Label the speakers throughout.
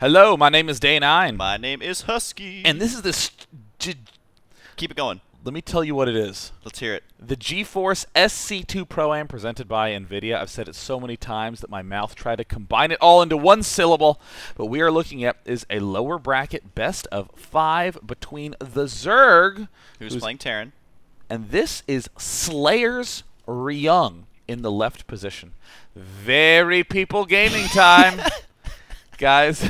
Speaker 1: Hello, my name is Day9.
Speaker 2: My name is Husky.
Speaker 1: And this is the...
Speaker 2: Keep it going.
Speaker 1: Let me tell you what it is.
Speaker 2: Let's hear it.
Speaker 1: The GeForce SC2 Pro-Am presented by NVIDIA. I've said it so many times that my mouth tried to combine it all into one syllable. But we are looking at is a lower bracket best of 5 between the Zerg,
Speaker 2: who's playing Terran,
Speaker 1: and this is SlayerSRyung in the left position. Very people gaming time. Guys,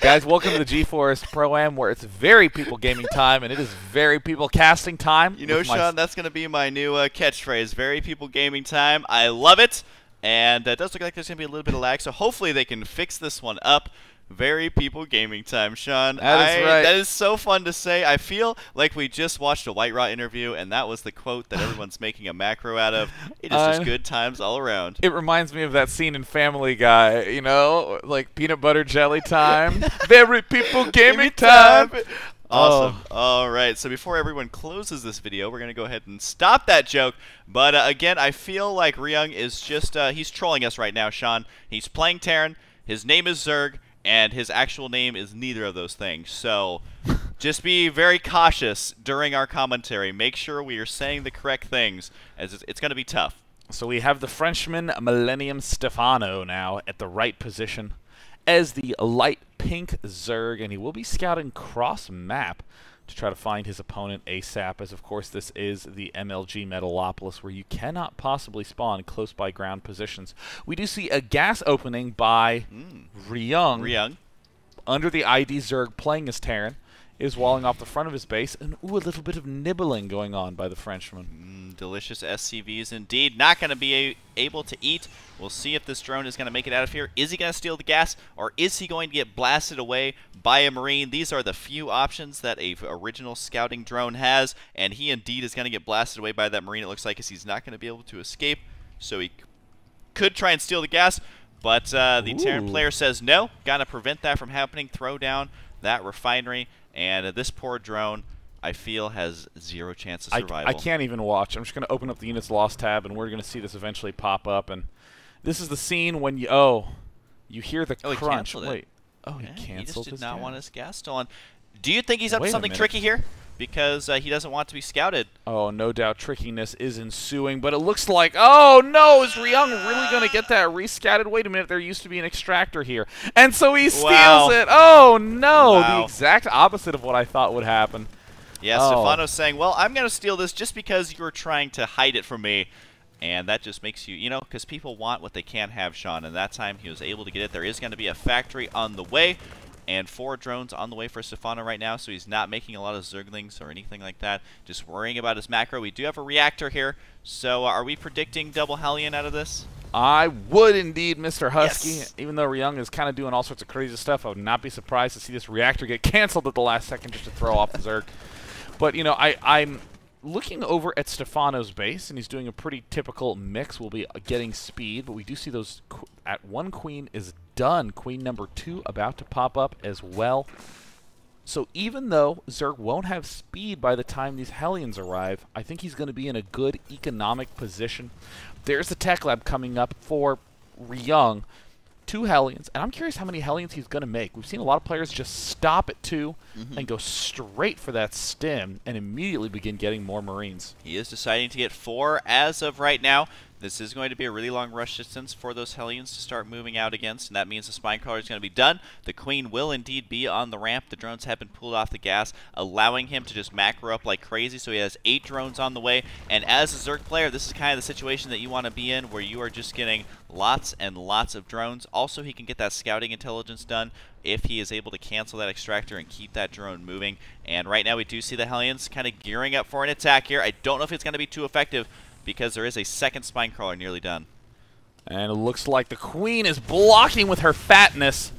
Speaker 1: welcome to the GeForce Pro-Am, where it's very people gaming time, and it is very people casting time.
Speaker 2: You know, Sean, that's going to be my new catchphrase, very people gaming time. I love it, and it does look like there's going to be a little bit of lag, so hopefully they can fix this one up. Very people gaming time, Sean.
Speaker 1: That is right.
Speaker 2: That is so fun to say. I feel like we just watched a Ro8 interview, and that was the quote that everyone's making a macro out of. It is just good times all around.
Speaker 1: It reminds me of that scene in Family Guy, you know, like peanut butter jelly time. Very people gaming time.
Speaker 2: Awesome. All right, so before everyone closes this video, we're going to go ahead and stop that joke. But again, I feel like Ryung is just, he's trolling us right now, Sean. He's playing Terran. His name is Zerg. And his actual name is neither of those things. So just be very cautious during our commentary. Make sure we are saying the correct things, as it's going to be tough.
Speaker 1: So we have the Frenchman Millennium Stephano now at the right position as the light pink Zerg, and he will be scouting cross-map to try to find his opponent ASAP, as of course this is the MLG Metalopolis, where you cannot possibly spawn close by ground positions. We do see a gas opening by Ryung. Under the ID Zerg playing as Terran is walling off the front of his base, and ooh, a little bit of nibbling going on by the Frenchman.
Speaker 2: Delicious SCVs indeed. Not going to be able to eat. We'll see if this drone is going to make it out of here. Is he going to steal the gas, or is he going to get blasted away by a Marine? These are the few options that a original scouting drone has, and he indeed is going to get blasted away by that Marine, it looks like, because he's not going to be able to escape. So he could try and steal the gas, but the Terran player says no. Got to prevent that from happening. Throw down that refinery, and this poor drone, I feel, has zero chance of survival.
Speaker 1: I can't even watch. I'm just going to open up the Units Lost tab, and we're going to see this eventually pop up. And this is the scene when you you hear the crunch. Wait, he canceled.
Speaker 2: He just did
Speaker 1: his
Speaker 2: not
Speaker 1: gas.
Speaker 2: want his gas stolen. Do you think he's up to something tricky here? Because he doesn't want to be scouted.
Speaker 1: Oh, no doubt trickiness is ensuing, but it looks like, oh no, is Ryung really going to get that rescatted? Wait a minute, there used to be an extractor here. And so he steals it. Oh no, the exact opposite of what I thought would happen.
Speaker 2: Yeah, Stephano's saying, well, I'm going to steal this just because you were trying to hide it from me. And that just makes you, you know, because people want what they can't have, Sean. And that time he was able to get it. There is going to be a factory on the way, and 4 drones on the way for Stephano right now, so he's not making a lot of Zerglings or anything like that. Just worrying about his macro. We do have a reactor here, so are we predicting double Hellion out of this?
Speaker 1: I would indeed, Mr. Husky.
Speaker 2: Yes.
Speaker 1: Even though Ryung is kind of doing all sorts of crazy stuff, I would not be surprised to see this reactor get canceled at the last second just to throw off the Zerg. But, you know, I'm looking over at Stephano's base, and he's doing a pretty typical mix. We'll be getting speed, but we do see those at 1 queen is done. Queen number 2 about to pop up as well. So even though Zerg won't have speed by the time these Hellions arrive, I think he's going to be in a good economic position. There's the tech lab coming up for Ryung. 2 Hellions, and I'm curious how many Hellions he's going to make. We've seen a lot of players just stop at 2 and go straight for that stim and immediately begin getting more Marines.
Speaker 2: He is deciding to get 4 as of right now. This is going to be a really long rush distance for those Hellions to start moving out against, and that means the Spine Crawler is going to be done. The Queen will indeed be on the ramp. The drones have been pulled off the gas, allowing him to just macro up like crazy, so he has 8 drones on the way. And as a Zerg player, this is kind of the situation that you want to be in, where you are just getting lots and lots of drones. Also, he can get that scouting intelligence done if he is able to cancel that extractor and keep that drone moving. And right now we do see the Hellions kind of gearing up for an attack here. I don't know if it's going to be too effective, because there is a second Spine Crawler nearly done.
Speaker 1: And it looks like the Queen is blocking with her fatness,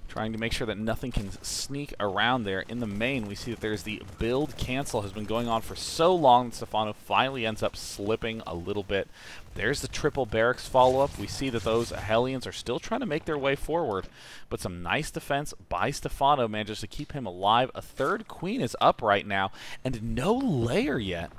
Speaker 1: trying to make sure that nothing can sneak around there. In the main, we see that there's the build cancel has been going on for so long that Stephano finally ends up slipping a little bit. There's the triple barracks follow-up. We see that those Hellions are still trying to make their way forward, but some nice defense by Stephano manages to keep him alive. A 3rd Queen is up right now, and no layer yet.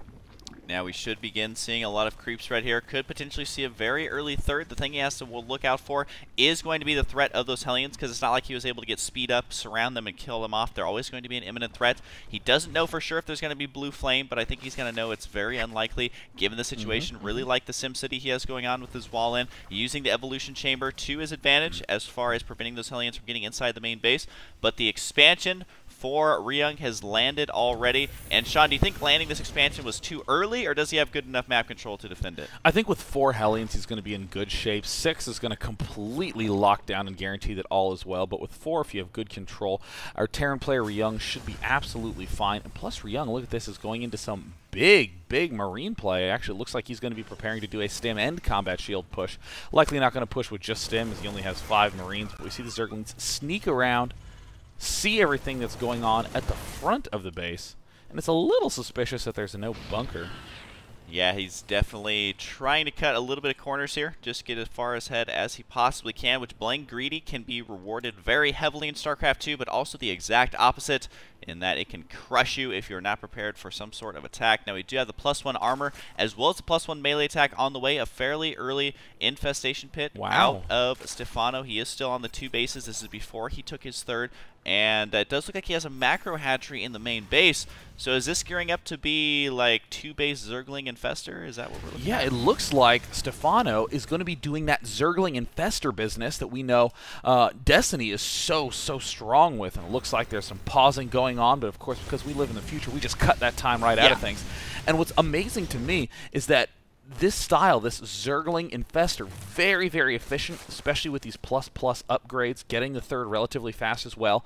Speaker 2: Now we should begin seeing a lot of creep spread here. Could potentially see a very early third. The thing he has to look out for is going to be the threat of those Hellions, because it's not like he was able to get speed up, surround them, and kill them off. They're always going to be an imminent threat. He doesn't know for sure if there's going to be blue flame, but I think he's going to know it's very unlikely given the situation. Really like the SimCity he has going on with his wall in, using the evolution chamber to his advantage as far as preventing those Hellions from getting inside the main base. But the expansion for Ryung has landed already. And Sean, do you think landing this expansion was too early, or does he have good enough map control to defend it?
Speaker 1: I think with 4 Hellions, he's going to be in good shape. 6 is going to completely lock down and guarantee that all is well. But with 4, if you have good control, our Terran player Ryung should be absolutely fine. And plus, Ryung, look at this, is going into some big Marine play. Actually, it looks like he's going to be preparing to do a stim and combat shield push. Likely not going to push with just stim, as he only has 5 Marines. But we see the Zerglings sneak around, see everything that's going on at the front of the base, and it's a little suspicious that there's no bunker.
Speaker 2: Yeah, he's definitely trying to cut a little bit of corners here, just get as far ahead as he possibly can, which playing greedy can be rewarded very heavily in StarCraft 2, but also the exact opposite in that it can crush you if you're not prepared for some sort of attack. Now, we do have the +1 armor as well as the +1 melee attack on the way. A fairly early infestation pit out of Stephano. He is still on the 2 bases. This is before he took his 3rd. And it does look like he has a macro hatchery in the main base. So is this gearing up to be like 2-base Zergling Infestor? Is that what we're looking at?
Speaker 1: Yeah, it looks like Stephano is going to be doing that Zergling Infestor business that we know Destiny is so strong with. And it looks like there's some pausing going on. But of course, because we live in the future, we just cut that time right out of things. And what's amazing to me is that this style, this Zergling Infestor, very efficient, especially with these ++ upgrades, getting the 3rd relatively fast as well.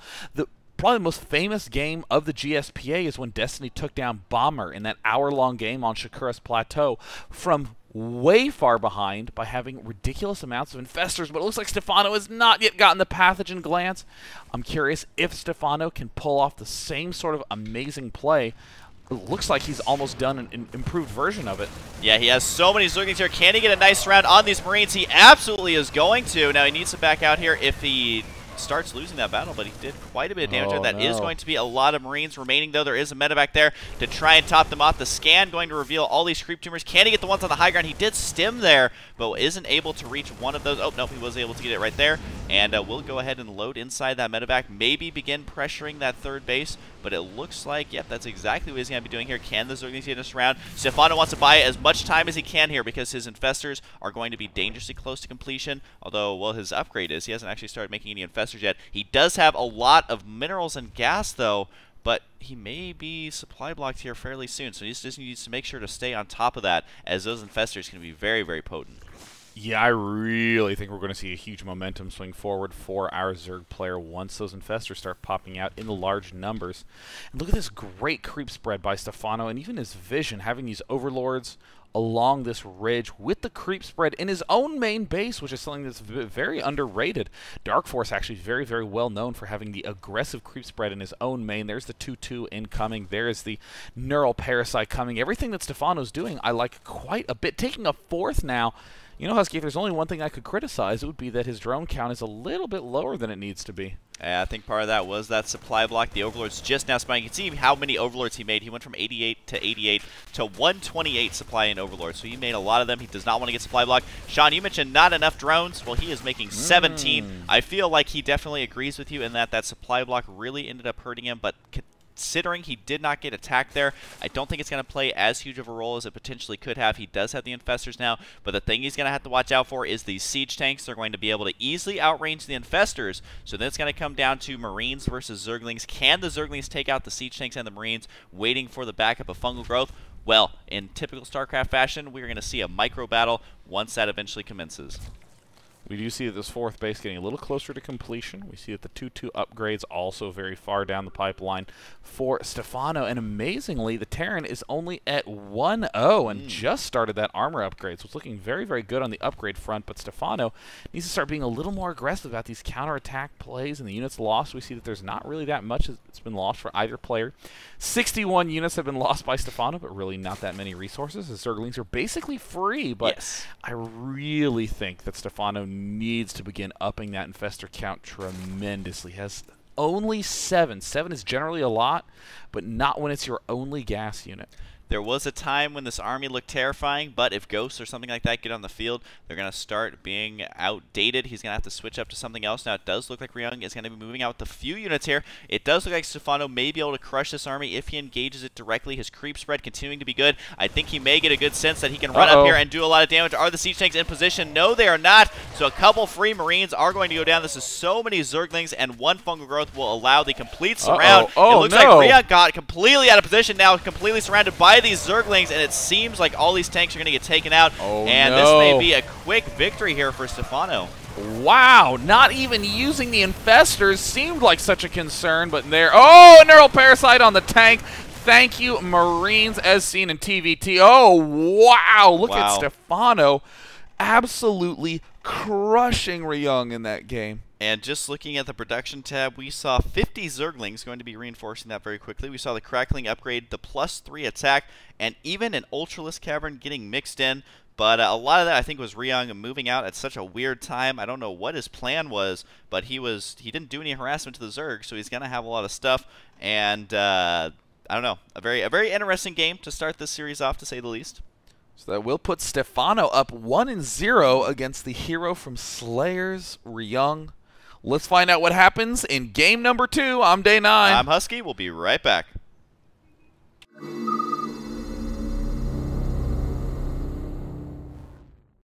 Speaker 1: Probably the most famous game of the GSPA is when Destiny took down Bomber in that hour-long game on Shakura's Plateau from way far behind by having ridiculous amounts of infestors, but it looks like Stephano has not yet gotten the pathogen glance. I'm curious if Stephano can pull off the same sort of amazing play. It looks like he's almost done an improved version of it.
Speaker 2: Yeah, he has so many Zerglings here. Can he get a nice round on these Marines? He absolutely is going to. Now, he needs to back out here if he starts losing that battle, but he did quite a bit of damage there. That is going to be a lot of Marines remaining, though. There is a medevac there to try and top them off. The scan going to reveal all these creep tumors. Can he get the ones on the high ground? He did stim there, but isn't able to reach one of those. Oh, nope, he was able to get it right there. And we'll go ahead and load inside that medevac. Maybe begin pressuring that 3rd base, but it looks like, yep, that's exactly what he's going to be doing here. Can the Zerglings get us around? Stephano wants to buy as much time as he can here because his infestors are going to be dangerously close to completion. Although, well, his upgrade is he hasn't actually started making any infestors yet. He does have a lot of minerals and gas, though, but he may be supply blocked here fairly soon. So he just needs to make sure to stay on top of that, as those infestors can be very potent.
Speaker 1: Yeah, I really think we're going to see a huge momentum swing forward for our Zerg player once those infestors start popping out in large numbers. And look at this great creep spread by Stephano, and even his vision, having these overlords along this ridge with the creep spread in his own main base, which is something that's very underrated. Dark Force actually very well known for having the aggressive creep spread in his own main. There's the 2-2 incoming. There is the Neural Parasite coming. Everything that Stephano's doing, I like quite a bit. Taking a 4th now. You know, Husky, if there's only one thing I could criticize, it would be that his drone count is a little bit lower than it needs to be.
Speaker 2: Yeah, I think part of that was that supply block. The Overlord's just now spying. You can see how many Overlords he made. He went from 88 to 88 to 128 supply in Overlord. So he made a lot of them. He does not want to get supply block. Sean, you mentioned not enough drones. Well, he is making 17. I feel like he definitely agrees with you in that supply block really ended up hurting him, but considering he did not get attacked there, I don't think it's going to play as huge of a role as it potentially could have. He does have the infestors now, but the thing he's going to have to watch out for is these siege tanks. They're going to be able to easily outrange the infestors, so then it's going to come down to Marines versus Zerglings. Can the Zerglings take out the siege tanks and the Marines, waiting for the backup of fungal growth? Well, in typical StarCraft fashion, we're going to see a micro battle once that eventually commences.
Speaker 1: We do see that this 4th base getting a little closer to completion. We see that the 2-2 upgrades also very far down the pipeline for Stephano. And amazingly, the Terran is only at 1-0 and just started that armor upgrade. So it's looking very good on the upgrade front. But Stephano needs to start being a little more aggressive about these counterattack plays and the units lost. We see that there's not really that much that's been lost for either player. 61 units have been lost by Stephano, but really not that many resources. The Zerglings are basically free. But
Speaker 2: yes,
Speaker 1: I really think that Stephano needs to begin upping that infestor count tremendously. Has only 7. 7 is generally a lot, but not when it's your only gas unit.
Speaker 2: There was a time when this army looked terrifying, but if ghosts or something like that get on the field, they're going to start being outdated. He's going to have to switch up to something else. Now, it does look like Ryung is going to be moving out with a few units here. It does look like Stephano may be able to crush this army if he engages it directly. His creep spread continuing to be good. I think he may get a good sense that he can run up here and do a lot of damage. Are the siege tanks in position? No, they are not. So a couple free Marines are going to go down. This is so many Zerglings, and one fungal growth will allow the complete surround. It looks like Ryung got completely out of position now, completely surrounded by these Zerglings, and it seems like all these tanks are going to get taken out. And this may be a quick victory here for Stephano.
Speaker 1: Wow, not even using the infestors seemed like such a concern, but there. Oh, a neural parasite on the tank. Thank you, Marines, as seen in TVT. Oh, wow, look at Stephano absolutely crushing Ryung in that game.
Speaker 2: And just looking at the production tab, we saw 50 Zerglings going to be reinforcing that very quickly. We saw the Crackling upgrade, the +3 attack, and even an Ultralisk Cavern getting mixed in. But a lot of that, I think, was Ryung moving out at such a weird time. I don't know what his plan was, but he didn't do any harassment to the Zerg, so he's going to have a lot of stuff. And I don't know, a very interesting game to start this series off, to say the least.
Speaker 1: So that will put Stephano up 1-0 against the hero from SlayerSRyung. Let's find out what happens in game number 2. I'm Day 9.
Speaker 2: I'm Husky. We'll be right back.